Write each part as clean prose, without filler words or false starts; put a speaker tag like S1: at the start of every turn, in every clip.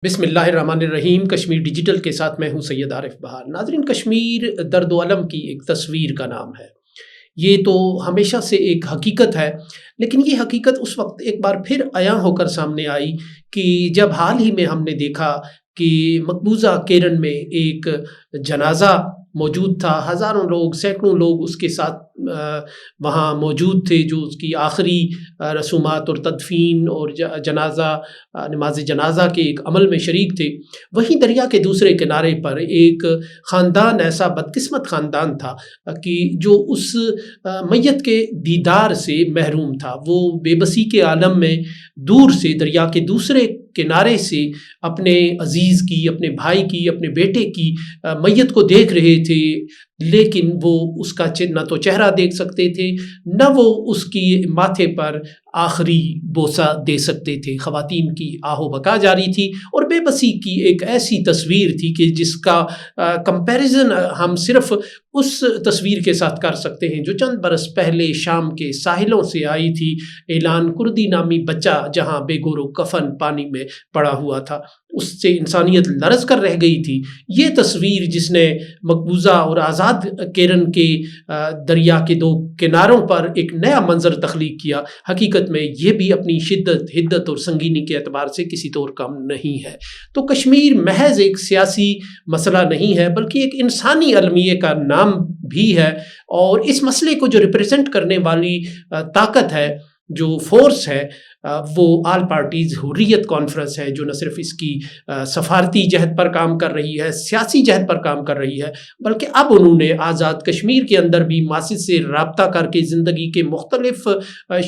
S1: بسم اللہ الرحمن الرحیم۔ کشمیر ڈیجیٹل کے ساتھ میں ہوں سید عارف بہار۔ ناظرین، کشمیر درد و الم کی ایک تصویر کا نام ہے۔ یہ تو ہمیشہ سے ایک حقیقت ہے، لیکن یہ حقیقت اس وقت ایک بار پھر عیاں ہو کر سامنے آئی کہ جب حال ہی میں ہم نے دیکھا کہ مقبوضہ کیرن میں ایک جنازہ موجود تھا، ہزاروں لوگ، سینکڑوں لوگ اس کے ساتھ وہاں موجود تھے، جو اس کی آخری رسومات اور تدفین اور نماز جنازہ کے ایک عمل میں شریک تھے۔ وہیں دریا کے دوسرے کنارے پر ایک خاندان، ایسا بدقسمت خاندان تھا کہ جو اس میت کے دیدار سے محروم تھا۔ وہ بے بسی کے عالم میں دور سے دریا کے دوسرے کنارے سے اپنے عزیز کی، اپنے بھائی کی، اپنے بیٹے کی میت کو دیکھ رہے تھے، لیکن وہ اس کا نہ تو چہرہ دیکھ سکتے تھے، نہ وہ اس کی ماتھے پر آخری بوسہ دے سکتے تھے۔ خواتین کی آہ و بکا جاری تھی اور بے بسی کی ایک ایسی تصویر تھی کہ جس کا کمپیریزن ہم صرف اس تصویر کے ساتھ کر سکتے ہیں جو چند برس پہلے شام کے ساحلوں سے آئی تھی۔ اعلان کردی نامی بچہ جہاں بے گور و کفن پانی میں پڑا ہوا تھا، اس سے انسانیت لرز کر رہ گئی تھی۔ یہ تصویر جس نے مقبوضہ اور آزاد کیرن کے دریا کے دو کناروں پر ایک نیا منظر تخلیق کیا، حقیقت میں یہ بھی اپنی شدت، حدت اور سنگینی کے اعتبار سے کسی طور کم نہیں ہے۔ تو کشمیر محض ایک سیاسی مسئلہ نہیں ہے، بلکہ ایک انسانی المیے کا نام بھی ہے، اور اس مسئلے کو جو ریپریزنٹ کرنے والی طاقت ہے، جو فورس ہے، وہ آل پارٹیز حریت کانفرنس ہے، جو نہ صرف اس کی سفارتی جہد پر کام کر رہی ہے، سیاسی جہد پر کام کر رہی ہے، بلکہ اب انہوں نے آزاد کشمیر کے اندر بھی ماسس سے رابطہ کر کے، زندگی کے مختلف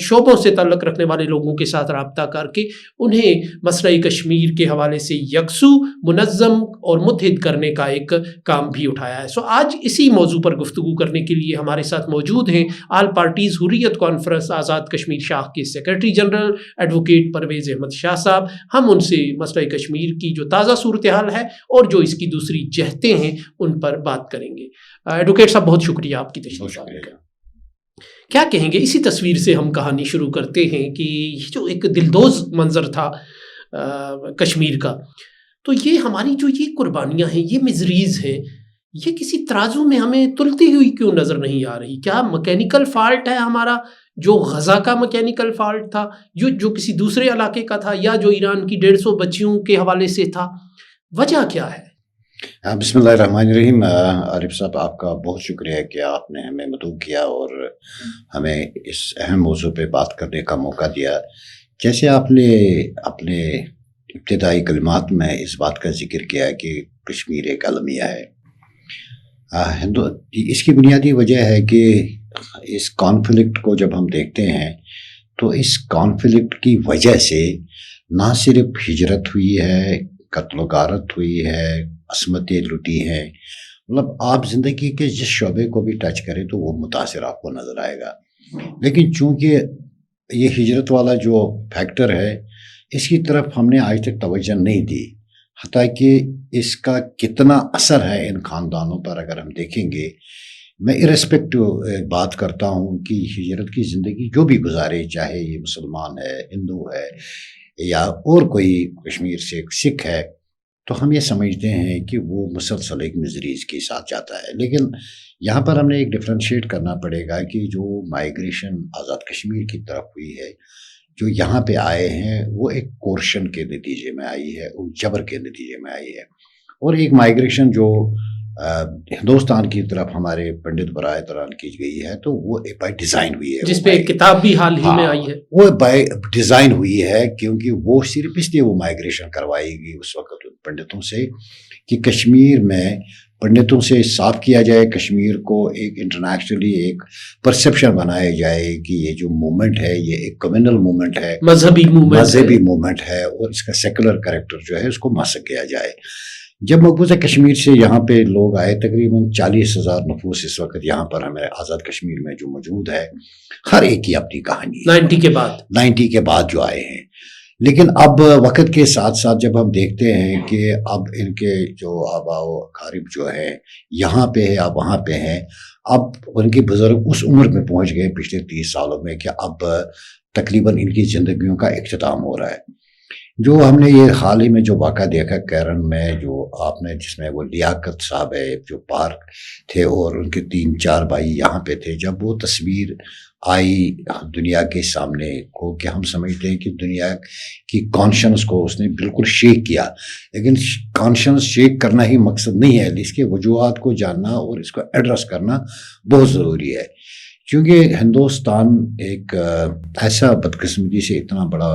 S1: شعبوں سے تعلق رکھنے والے لوگوں کے ساتھ رابطہ کر کے انہیں مسئلہ کشمیر کے حوالے سے یکسو، منظم اور متحد کرنے کا ایک کام بھی اٹھایا ہے۔ سو آج اسی موضوع پر گفتگو کرنے کے لیے ہمارے ساتھ موجود ہیں all parties Hurriyat conference Azad Kashmir شاخ کے secretary general advocate Parvez Ahmad Shah Sahab. ہم ان سے مسئلہ کشمیر کی جو تازہ صورتحال ہے اور جو اس کی دوسری جہتیں ہیں ان پر بات کریں گے۔ ایڈوکیٹ صاحب، بہت شکریہ آپ کی تشریف لانے کا۔ کیا کہیں گے؟ اسی تصویر سے ہم کہانی شروع کرتے ہیں کہ یہ جو ایک دلدوز منظر تھا کشمیر کا، تو یہ ہماری جو یہ قربانیاں ہیں، یہ مزریز ہیں، یہ کسی ترازو میں ہمیں تلتی ہوئی کیوں نظر نہیں آ رہی؟ کیا مکینیکل فالٹ ہے ہمارا، جو غزہ کا مکینیکل فالٹ تھا، جو کسی دوسرے علاقے کا تھا، یا جو ایران کی 150 بچیوں کے حوالے سے تھا؟ وجہ کیا ہے؟
S2: بسم اللہ الرحمن الرحیم۔ عارف صاحب، آپ کا بہت شکریہ کہ آپ نے ہمیں مدعو کیا اور ہمیں اس اہم موضوع پہ بات کرنے کا موقع دیا۔ جیسے آپ نے اپنے ابتدائی کلمات میں اس بات کا ذکر کیا کہ کشمیر ایک المیہ ہے، اس کی بنیادی وجہ ہے کہ اس کانفلکٹ کو جب ہم دیکھتے ہیں تو اس کانفلکٹ کی وجہ سے نہ صرف ہجرت ہوئی ہے، قتل و غارت ہوئی ہے، عصمتیں لٹی ہیں، مطلب آپ زندگی کے جس شعبے کو بھی ٹچ کریں تو وہ متاثر آپ کو نظر آئے گا۔ لیکن چونکہ یہ ہجرت والا جو فیکٹر ہے، اس کی طرف ہم نے آج تک توجہ نہیں دی، حتیٰ کہ اس کا کتنا اثر ہے ان خاندانوں پر اگر ہم دیکھیں گے۔ میں ارسپیکٹو بات کرتا ہوں کہ ہجرت کی زندگی جو بھی گزارے، چاہے یہ مسلمان ہے، ہندو ہے، یا اور کوئی کشمیر سے سکھ ہے، تو ہم یہ سمجھتے ہیں کہ وہ مسلسل ایک مزریز کے ساتھ جاتا ہے۔ لیکن یہاں پر ہم نے ایک ڈفرینشیٹ کرنا پڑے گا کہ جو مائیگریشن آزاد کشمیر کی طرف ہوئی ہے، جو یہاں پہ آئے ہیں، وہ ایک کورشن کے نتیجے میں آئی ہے، اور جبر کے نتیجے میں آئی ہے، اور ایک مائیگریشن جو ہندوستان کی طرف ہمارے پنڈت برائے دوران کی گئی ہے، تو وہ بائی ڈیزائن ہوئی ہے،
S1: جس پہ ایک کتاب بھی حال ہی میں آئی ہے۔
S2: وہ بائی ڈیزائن ہوئی ہے، کیونکہ وہ صرف اس لیے وہ مائیگریشن کروائی گئی اس وقت پنڈتوں سے کہ کشمیر میں پنڈتوں سے صاف کیا جائے، کشمیر کو ایک انٹرنیشنلی ایک پرسیپشن بنایا جائے کہ یہ جو موومنٹ ہے یہ ایک کمیونل موومنٹ ہے، مذہبی موومنٹ ہے، اور اس کا سیکولر کریکٹر جو ہے اس کو مسک کیا جائے۔ جب مقبوضہ کشمیر سے یہاں پہ لوگ آئے، تقریباً 40,000 نفوس اس وقت یہاں پر ہمیں آزاد کشمیر میں جو موجود ہے، ہر ایک کی اپنی کہانی ہے 90 کے بعد جو آئے ہیں۔ لیکن اب وقت کے ساتھ ساتھ جب ہم دیکھتے ہیں کہ اب ان کے جو آبا و اقارب جو ہیں یہاں پہ ہے، اب وہاں پہ ہیں، اب ان کے بزرگ اس عمر میں پہنچ گئے پچھلے 30 سالوں میں کہ اب تقریباً ان کی زندگیوں کا اختتام ہو رہا ہے۔ جو ہم نے یہ حال ہی میں جو واقعہ دیکھا کیرن میں، جو آپ نے جس میں وہ لیاقت صاحب ہے جو پارک تھے اور ان کے 3-4 بھائی یہاں پہ تھے، جب وہ تصویر آئی دنیا کے سامنے کو کہ ہم سمجھتے ہیں کہ دنیا کی کانشنس کو اس نے بالکل شیک کیا، لیکن کانشنس شیک کرنا ہی مقصد نہیں ہے، اس کے وجوہات کو جاننا اور اس کو ایڈریس کرنا بہت ضروری ہے، کیونکہ ہندوستان ایک ایسا بدقسمتی سے اتنا بڑا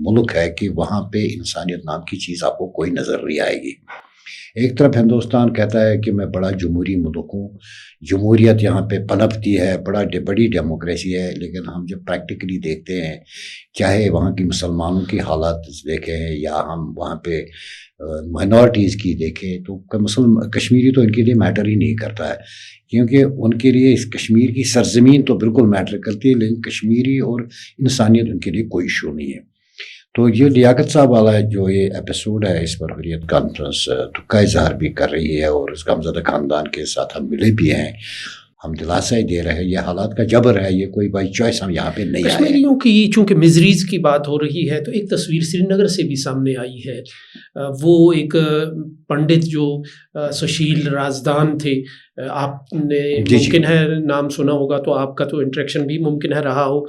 S2: ملک ہے کہ وہاں پہ انسانیت نام کی چیز آپ کو کوئی نظر نہیں آئے گی۔ ایک طرف ہندوستان کہتا ہے کہ میں بڑا جمہوری ملک ہوں، جمہوریت یہاں پہ پنپتی ہے، بڑی ڈیموکریسی ہے، لیکن ہم جب پریکٹیکلی دیکھتے ہیں، چاہے وہاں کی مسلمانوں کی حالات دیکھیں یا ہم وہاں پہ مائنورٹیز کی دیکھیں، تو کشمیری تو ان کے لیے میٹر ہی نہیں کرتا ہے، کیونکہ ان کے لیے اس کشمیر کی سرزمین تو بالکل میٹر کرتی ہے، لیکن کشمیری اور انسانیت ان کے لیے کوئی ایشو نہیں ہے۔ تو یہ لیاقت صاحب والا جو یہ ایپیسوڈ ہے، اس پر حریت کانفرنس دکھ کا اظہار بھی کر رہی ہے اور اس غمزدہ خاندان کے ساتھ ہم ملے بھی ہیں، ہم دلاسا ہی دے رہے ہیں، یہ حالات کا جبر ہے، یہ کوئی بائی چوائس ہم یہاں پہ نہیں آئے۔
S1: کشمیریوں کی چونکہ مزریز کی بات ہو رہی ہے تو ایک تصویر سری نگر سے بھی سامنے آئی ہے، وہ ایک پنڈت جو سشیل رازدان تھے، آپ نے ممکن ہے نام سنا ہوگا تو آپ کا تو انٹریکشن بھی ممکن ہے رہا ہو،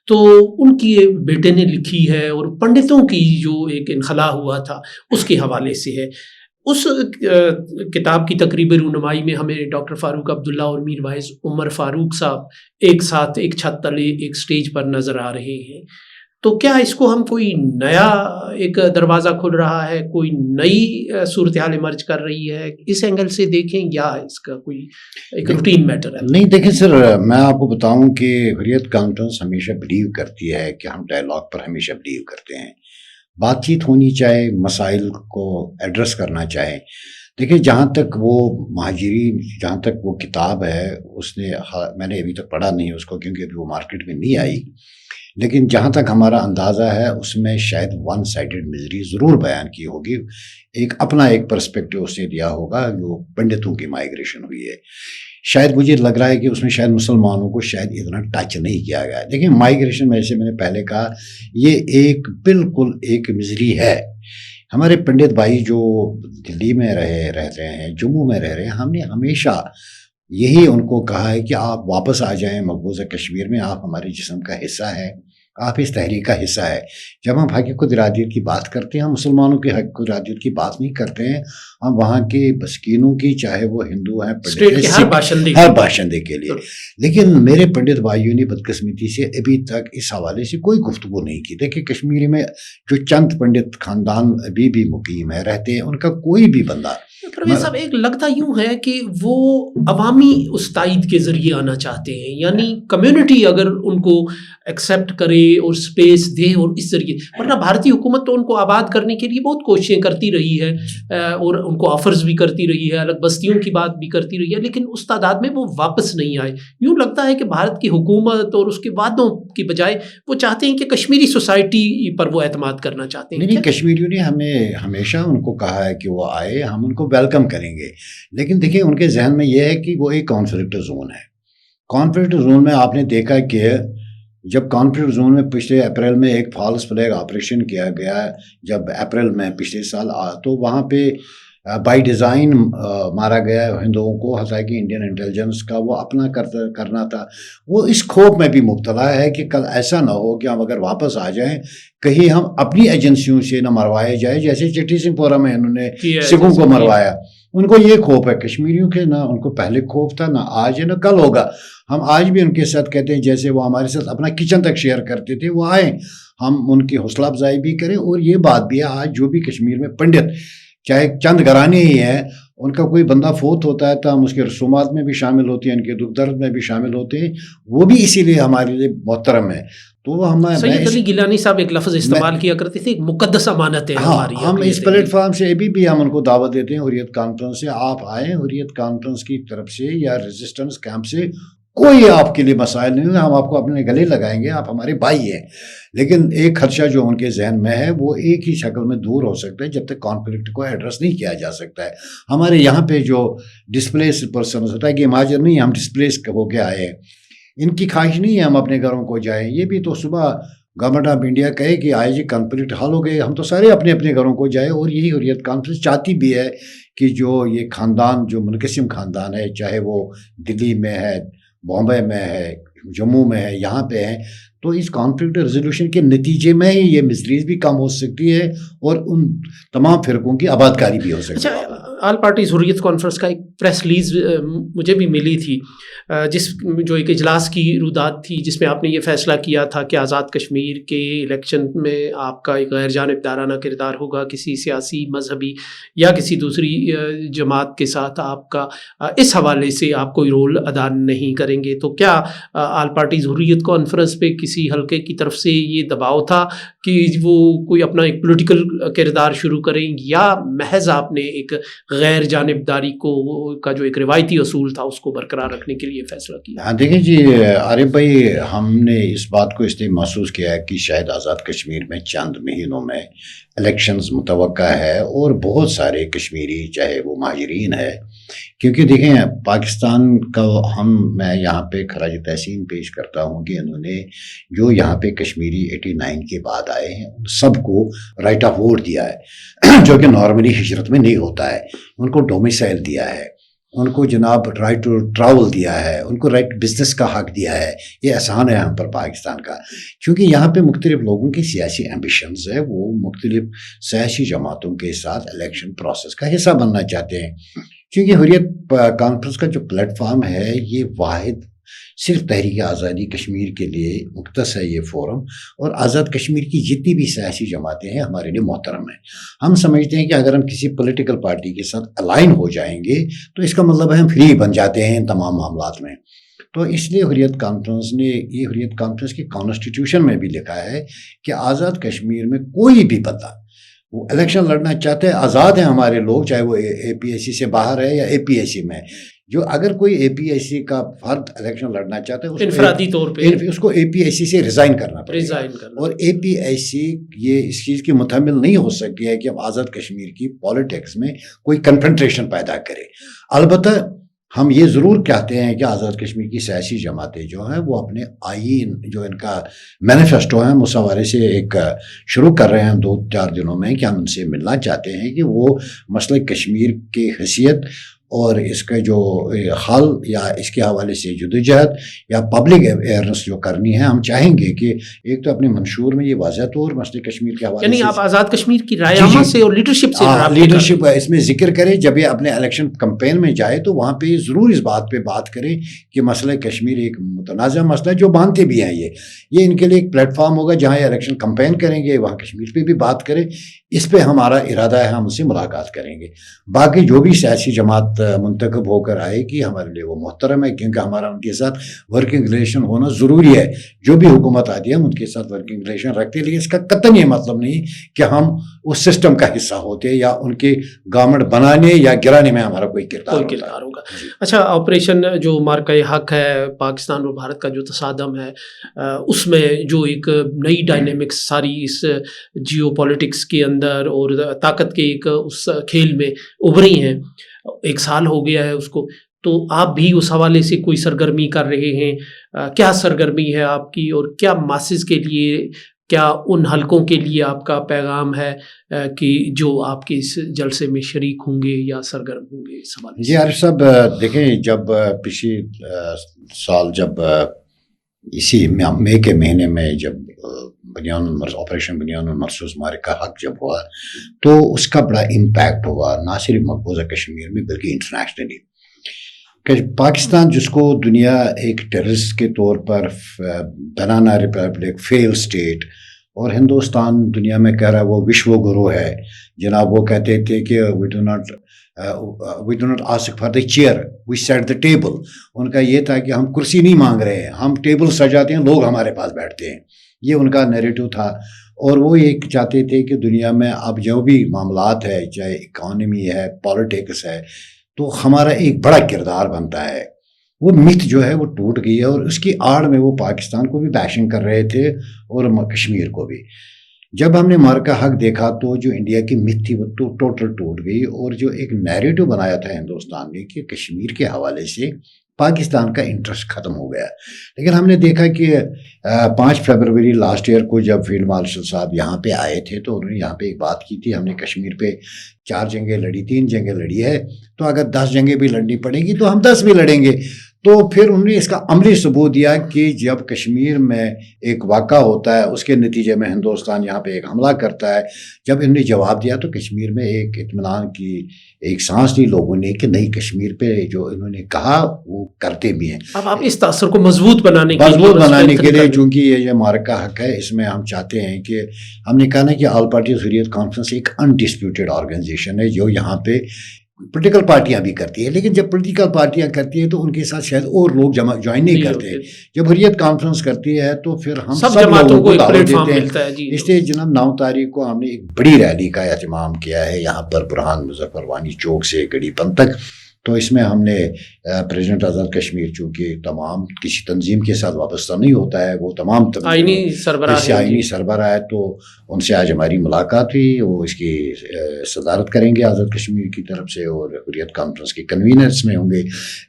S1: تو ان کی بیٹے نے لکھی ہے اور پنڈتوں کی جو ایک انخلا ہوا تھا اس کے حوالے سے ہے۔ اس کتاب کی تقریبی رونمائی میں ہمیں ڈاکٹر فاروق عبداللہ اور میر واعظ عمر فاروق صاحب ایک ساتھ ایک چھت تلے ایک سٹیج پر نظر آ رہے ہیں، تو کیا اس کو ہم کوئی نیا ایک دروازہ کھل رہا ہے، کوئی نئی صورتحال ایمرج کر رہی ہے، اس اینگل سے دیکھیں یا اس کا کوئی ایک روٹین میٹر ہے؟
S2: نہیں، دیکھیں سر، میں آپ کو بتاؤں کہ حریت کانفرنس ہمیشہ بلیو کرتی ہے کہ ہم ڈائلاگ پر ہمیشہ بلیو کرتے ہیں، بات چیت ہونی چاہے، مسائل کو ایڈریس کرنا چاہے۔ دیکھیں، جہاں تک وہ مہاجرین، جہاں تک وہ کتاب ہے، میں نے ابھی تک پڑھا نہیں اس کو کیونکہ ابھی وہ مارکیٹ میں نہیں آئی، لیکن جہاں تک ہمارا اندازہ ہے اس میں شاید ون سائیڈڈ مزری ضرور بیان کی ہوگی، اپنا ایک پرسپیکٹو اس نے دیا ہوگا جو پنڈتوں کی مائیگریشن ہوئی ہے۔ شاید مجھے لگ رہا ہے کہ اس میں شاید مسلمانوں کو شاید اتنا ٹچ نہیں کیا گیا ہے۔ دیکھیں، مائیگریشن میں جیسے میں نے پہلے کہا، یہ بالکل ایک مزری ہے۔ ہمارے پنڈت بھائی جو دلی میں رہتے ہیں، جموں میں رہ رہے ہیں، ہم نے ہمیشہ یہی ان کو کہا ہے کہ آپ واپس آ جائیں مقبوضہ کشمیر میں، آپ ہمارے جسم کا حصہ ہیں، آپ اس تحریک کا حصہ ہے۔ جب ہم حقیقت ارادیت کی بات کرتے ہیں، ہم مسلمانوں کی حقیقت ارادیت کی بات نہیں کرتے ہیں، ہم وہاں کے بسکینوں کی، چاہے وہ ہندو ہیں، ہر باشندے کے لیے۔ لیکن میرے پنڈت بھائیوں نے بدقسمتی سے ابھی تک اس حوالے سے کوئی گفتگو نہیں کی۔ دیکھیں، کشمیری میں جو چند پنڈت خاندان ابھی بھی مقیم ہے، رہتے ہیں، ان کا کوئی بھی بندہ
S1: پرویز صاحب، ایک لگتا یوں ہے کہ وہ عوامی اس تائید کے ذریعے آنا چاہتے ہیں، یعنی کمیونٹی اگر ان کو ایکسیپٹ کرے اور سپیس دے اور اس ذریعے، ورنہ بھارتی حکومت تو ان کو آباد کرنے کے لیے بہت کوششیں کرتی رہی ہے اور ان کو آفرز بھی کرتی رہی ہے، الگ بستیوں کی بات بھی کرتی رہی ہے، لیکن اس تعداد میں وہ واپس نہیں آئے۔ یوں لگتا ہے کہ بھارت کی حکومت اور اس کے وعدوں کی بجائے وہ چاہتے ہیں کہ کشمیری سوسائٹی پر وہ اعتماد کرنا چاہتے ہیں۔
S2: نہیں، کشمیریوں نے ہمیں ہمیشہ ان کو کہا ہے کہ وہ آئے، ہم ان کو ویلکم کریں گے، لیکن دیکھیں ان کے ذہن میں یہ ہے کہ وہ ایک کانفلکٹ زون ہے۔ کانفلکٹ زون میں آپ نے دیکھا کہ جب کانفلکٹ زون میں پچھلے اپریل میں ایک فالس فلیگ آپریشن کیا گیا، جب اپریل میں پچھلے سال، تو وہاں پہ بائی ڈیزائن مارا گیا ہندوؤں کو، حالانکہ انڈین انٹیلیجنس کا وہ اپنا کرنا تھا۔ وہ اس خوف میں بھی مبتلا ہے کہ کل ایسا نہ ہو کہ ہم اگر واپس آ جائیں، کہیں ہم اپنی ایجنسیوں سے نہ مروائے جائے، جیسے چٹھی سنگھ پورہ میں انہوں نے سکھوں کو مروایا۔ ان کو یہ خوف ہے، کشمیریوں کے نہ ان کو پہلے خوف تھا، نہ آج ہے، نہ کل ہوگا۔ ہم آج بھی ان کے ساتھ کہتے ہیں، جیسے وہ ہمارے ساتھ اپنا کچن تک شیئر کرتے تھے، وہ آئیں، ہم ان کی حوصلہ افزائی بھی کریں۔ اور یہ بات بھی ہے، آج جو بھی کشمیر میں پنڈت، چاہے چند گھرانے ہی ہیں، ان کا کوئی بندہ فوت ہوتا ہے تو ہم اس کے رسومات میں بھی شامل ہوتے ہیں، ان کے دکھ درد میں بھی شامل ہوتے ہیں، وہ بھی اسی لیے ہمارے لیے محترم ہے۔ تو
S1: سید علی گیلانی صاحب ایک لفظ استعمال کیا کرتے تھے، ایک مقدس امانت ہے ہماری۔
S2: ہم اس پلیٹ فارم سے ابھی بھی ہم ان کو دعوت دیتے ہیں، حریت کانفرنس سے آپ آئیں، حریت کانفرنس کی طرف سے یا ریزسٹنس کیمپ سے کوئی آپ کے لیے مسائل نہیں ہے، ہم آپ کو اپنے گلے لگائیں گے، آپ ہمارے بھائی ہیں۔ لیکن ایک خدشہ جو ان کے ذہن میں ہے، وہ ایک ہی شکل میں دور ہو سکتا ہے جب تک کانفلکٹ کو ایڈریس نہیں کیا جا سکتا ہے۔ ہمارے یہاں پہ جو ڈسپلیس پرسنس ہوتا ہے کہ مہاجر نہیں، ہم ڈسپلیس ہو کے آئے ہیں، ان کی خواہش نہیں ہے ہم اپنے گھروں کو جائیں۔ یہ بھی تو صبح گورنمنٹ آف انڈیا کہے کہ آئی جی کانفلکٹ حل ہو گئے، ہم تو سارے اپنے اپنے گھروں کو جائے، اور یہی حریت کانفرنس چاہتی بھی ہے کہ جو یہ خاندان جو منقسم خاندان ہے، چاہے وہ دلی میں ہے، بامبے میں ہے، جموں میں ہے، یہاں پہ ہے، تو اس کانفلکٹ ریزولوشن کے نتیجے میں ہی یہ مزریز بھی کم ہو سکتی ہے اور ان تمام فرقوں کی آبادکاری بھی ہو سکتی ہے۔
S1: آل پارٹیز حریت کانفرنس کا ایک پریس ریلیز مجھے بھی ملی تھی، جو ایک اجلاس کی رودات تھی، جس میں آپ نے یہ فیصلہ کیا تھا کہ آزاد کشمیر کے الیکشن میں آپ کا ایک غیر جانبدارانہ کردار ہوگا، کسی سیاسی، مذہبی یا کسی دوسری جماعت کے ساتھ آپ کا اس حوالے سے آپ کوئی رول ادا نہیں کریں گے۔ تو کیا آل پارٹیز حریت کانفرنس پہ کسی حلقے کی طرف سے یہ دباؤ تھا کہ وہ کوئی اپنا ایک پولیٹیکل کردار شروع کریں، یا محض آپ نے ایک غیر جانبداری کا جو ایک روایتی اصول تھا اس کو برقرار رکھنے کے لیے فیصلہ کیا؟
S2: ہاں دیکھیں جی عارف بھائی، ہم نے اس بات کو اس لیے محسوس کیا ہے کہ شاید آزاد کشمیر میں چند مہینوں میں الیکشنز متوقع ہے، اور بہت سارے کشمیری چاہے وہ مہاجرین ہے، کیونکہ دیکھیں پاکستان کا میں یہاں پہ خراج تحسین پیش کرتا ہوں کہ انہوں نے جو یہاں پہ کشمیری 89 کے بعد آئے ہیں ان سب کو رائٹ آف ووٹ دیا ہے، جو کہ نارملی ہجرت میں نہیں ہوتا ہے، ان کو ڈومیسائل دیا ہے، ان کو جناب رائٹ ٹو ٹراول دیا ہے، ان کو رائٹ بزنس کا حق دیا ہے۔ یہ احسان ہے ہم پر پاکستان کا، کیونکہ یہاں پہ مختلف لوگوں کی سیاسی ایمبیشنز ہے، وہ مختلف سیاسی جماعتوں کے ساتھ الیکشن پروسیس کا حصہ بننا چاہتے ہیں۔ کیونکہ حریت کانفرنس کا جو پلیٹ فارم ہے یہ واحد صرف تحریک آزادی کشمیر کے لیے مختص ہے یہ فورم، اور آزاد کشمیر کی جتنی بھی سیاسی جماعتیں ہیں ہمارے لیے محترم ہیں۔ ہم سمجھتے ہیں کہ اگر ہم کسی پولیٹیکل پارٹی کے ساتھ الائن ہو جائیں گے تو اس کا مطلب ہے ہم فری بن جاتے ہیں ان تمام معاملات میں۔ تو اس لیے حریت کانفرنس نے یہ حریت کانفرنس کی کانسٹیٹیوشن میں بھی لکھا ہے کہ آزاد کشمیر میں کوئی بھی بندہ وہ الیکشن لڑنا چاہتے ہیں، آزاد ہیں ہمارے لوگ، چاہے وہ اے پی ایس سی سے باہر ہے یا اے پی ایس سی میں، جو اگر کوئی اے پی ایس سی کا فرد الیکشن لڑنا چاہتا ہے
S1: انفرادی طور پہ
S2: اس کو اے پی ایس سی سے ریزائن کرنا پڑے گا، اور اے پی ایس سی یہ اس چیز کی متحمل نہیں ہو سکتی ہے کہ اب آزاد کشمیر کی پالیٹکس میں کوئی کنفرنٹریشن پیدا کرے۔ البتہ ہم یہ ضرور کہتے ہیں کہ آزاد کشمیر کی سیاسی جماعتیں جو ہیں وہ اپنے آئین جو ان کا مینیفیسٹو ہے اس حوالے سے ایک شروع کر رہے ہیں 2-4 دنوں میں کہ ہم ان سے ملنا چاہتے ہیں کہ وہ مسئلہ کشمیر کی حیثیت اور اس کا جو حل یا اس کے حوالے سے جدوجہد یا پبلک اویئرنس جو کرنی ہے، ہم چاہیں گے کہ ایک تو اپنے منشور میں یہ واضح طور مسئلہ کشمیر کے حوالے
S1: یعنی آپ آزاد کشمیر کی رائے سے اور لیڈرشپ سے
S2: لیڈرشپ اس میں ذکر کریں، جب یہ اپنے الیکشن کمپین میں جائے تو وہاں پہ ضرور اس بات پہ بات کریں کہ مسئلہ کشمیر ایک متنازع مسئلہ ہے، جو مانتے بھی ہیں یہ ان کے لیے ایک پلیٹ فارم ہوگا جہاں یہ الیکشن کمپین کریں گے، وہاں کشمیر پہ بھی بات کریں، اس پہ ہمارا ارادہ ہے، ہم ان سے ملاقات کریں گے۔ باقی جو بھی سیاسی جماعت منتخب ہو کر آئے کہ ہمارے لیے وہ محترم ہے، کیونکہ ہمارا ان کے ساتھ ورکنگ ریلیشن ہونا ضروری ہے۔ جو بھی حکومت آتی ہے ہم ان کے ساتھ ورکنگ ریلیشن رکھتے ہیں، لیکن اس کا قطعاً یہ مطلب نہیں کہ ہم اس سسٹم کا حصہ ہوتے یا ان کے گورنمنٹ بنانے یا گرانے میں ہمارا کوئی کردار
S1: ہوگا۔ اچھا، آپریشن جو مارکہ حق ہے، پاکستان اور بھارت کا جو تصادم ہے، اس میں جو ایک نئی ڈائنامکس ساری اس جیو پولیٹکس کے اندر اور طاقت کے ایک اس کھیل میں ابھری ہیں، 1 سال ہو گیا ہے اس کو، تو آپ بھی اس حوالے سے کوئی سرگرمی کر رہے ہیں؟ کیا سرگرمی ہے آپ کی، اور کیا ماسز کے لیے، کیا ان حلقوں کے لیے آپ کا پیغام ہے کہ جو آپ کے اس جلسے میں شریک ہوں گے یا سرگرم ہوں گے اس حوالے سے؟
S2: جی عارف صاحب، دیکھیں جب پچھلی سال جب اسی مئی کے مہینے میں جب آپریشن بنیان المرصوص مارکہ حق جب ہوا تو اس کا بڑا امپیکٹ ہوا، نہ صرف مقبوضہ کشمیر میں بلکہ انٹرنیشنلی، کہ پاکستان جس کو دنیا ایک ٹیررسٹ کے طور پر بنانا ریپبلک فیل اسٹیٹ، اور ہندوستان دنیا میں کہہ رہا ہے وہ وشو گرو ہے جناب، وہ کہتے تھے کہ we do not ask for the chair, we set the table. ان کا یہ تھا کہ ہم کرسی نہیں مانگ رہے ہیں، ہم ٹیبل سجاتے ہیں، لوگ ہمارے پاس بیٹھتے ہیں، یہ ان کا نیریٹو تھا۔ اور وہ یہ چاہتے تھے کہ دنیا میں اب جو بھی معاملات ہے، چاہے اکانومی ہے، پالیٹکس ہے، تو ہمارا ایک بڑا کردار بنتا ہے۔ وہ متھ جو ہے وہ ٹوٹ گئی ہے، اور اس کی آڑ میں وہ پاکستان کو بھی بیشنگ کر رہے تھے اور کشمیر کو بھی۔ جب ہم نے مارکا حق دیکھا تو جو انڈیا کی مت تھی وہ ٹوٹل ٹوٹ گئی، اور جو ایک نیریٹو بنایا تھا ہندوستان نے کہ کشمیر کے حوالے سے پاکستان کا انٹرسٹ ختم ہو گیا، لیکن ہم نے دیکھا کہ 5 فروری لاسٹ ایئر کو جب فیلڈ مارشل صاحب یہاں پہ آئے تھے تو انہوں نے یہاں پہ ایک بات کی تھی، ہم نے کشمیر پہ 4 جنگیں لڑی، 3 جنگیں لڑی ہے، تو اگر 10 جنگیں بھی لڑنی پڑیں گی تو ہم 10 بھی لڑیں گے۔ تو پھر انہوں نے اس کا عملی ثبوت دیا کہ جب کشمیر میں ایک واقعہ ہوتا ہے اس کے نتیجے میں ہندوستان یہاں پہ ایک حملہ کرتا ہے، جب انہوں نے جواب دیا تو کشمیر میں ایک اطمینان کی ایک سانس لی لوگوں نے کہ نہیں، کشمیر پہ جو انہوں نے کہا وہ کرتے بھی ہیں۔
S1: اب آپ اس تاثر کو مضبوط بنانے کے لیے
S2: چونکہ یہ مارکا حق ہے، اس میں ہم چاہتے ہیں کہ ہم نے کہا نا کہ آل پارٹیز حریت کانفرنس ایک انڈسپیوٹیڈ آرگنائزیشن ہے جو یہاں پہ پولیٹیکل پارٹیاں بھی کرتی ہے، لیکن جب پولیٹیکل پارٹیاں کرتی ہیں تو ان کے ساتھ شاید اور لوگ جوائن نہیں کرتے۔ جب حریت کانفرنس کرتی ہے تو پھر ہم سب
S1: جماعتوں کو
S2: دعوت دیتے ہیں۔ اس لیے جناب 9 تاریخ کو ہم نے ایک بڑی ریلی کا اہتمام کیا ہے یہاں پر برہان مظفر وانی چوک سے گڑی پن تک۔ تو اس میں ہم نے پریزیڈنٹ آزاد کشمیر چونکہ تمام کسی تنظیم کے ساتھ وابستہ نہیں ہوتا ہے، وہ تمام
S1: آئینی
S2: سربراہ ہے، تو ان سے آج ہماری ملاقات ہوئی، وہ اس کی صدارت کریں گے آزاد کشمیر کی طرف سے، اور حریت کانفرنس کے کنوینرز میں ہوں گے،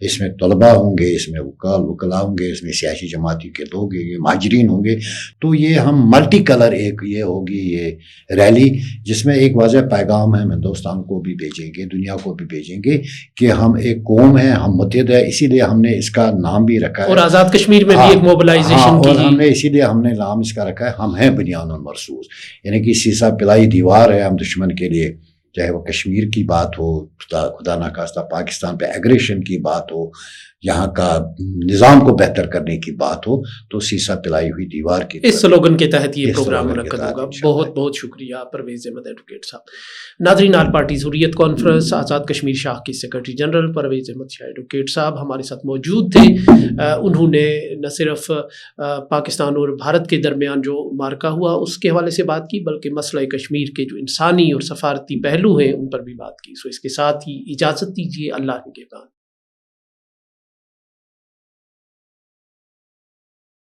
S2: اس میں طلباء ہوں گے، اس میں وکلاء ہوں گے، اس میں سیاسی جماعتی کے لوگ ہیں، مہاجرین ہوں گے۔ تو یہ ہم ملٹی کلر ایک یہ ہوگی یہ ریلی، جس میں ایک واضح پیغام ہم ہندوستان کو بھی بھیجیں گے، دنیا کو بھی بھیجیں گے کہ ہم ایک قوم ہیں، ہم متحد ہیں۔ اسی لیے ہم نے اس کا نام بھی رکھا ہے،
S1: اور آزاد کشمیر میں بھی ایک موبلائزیشن کی،
S2: اور ہم نے اسی لیے ہم نے نام اس کا رکھا ہے ہم ہیں بنیان مرصوص، یعنی کہ سیسا پلائی دیوار ہے ہم دشمن کے لیے، چاہے وہ کشمیر کی بات ہو، خدا نخواستہ پاکستان پہ ایگریشن کی بات ہو، یہاں کا نظام کو بہتر کرنے کی بات ہو، تو سیسا پلائی ہوئی دیوار کی
S1: اس سلوگن کے تحت یہ پروگرام منعقد ہوگا۔ بہت بہت شکریہ پرویز احمد ایڈوکیٹ صاحب۔ ناظرین، آل پارٹیز حریت کانفرنس آزاد کشمیر شاخ کے سیکرٹری جنرل پرویز احمد شاہ ایڈوکیٹ صاحب ہمارے ساتھ موجود تھے۔ انہوں نے نہ صرف پاکستان اور بھارت کے درمیان جو مارکا ہوا اس کے حوالے سے بات کی، بلکہ مسئلہ کشمیر کے جو انسانی اور سفارتی پہلو ہیں ان پر بھی بات کی۔ سو اس کے ساتھ ہی اجازت دیجیے، اللہ کے بعد۔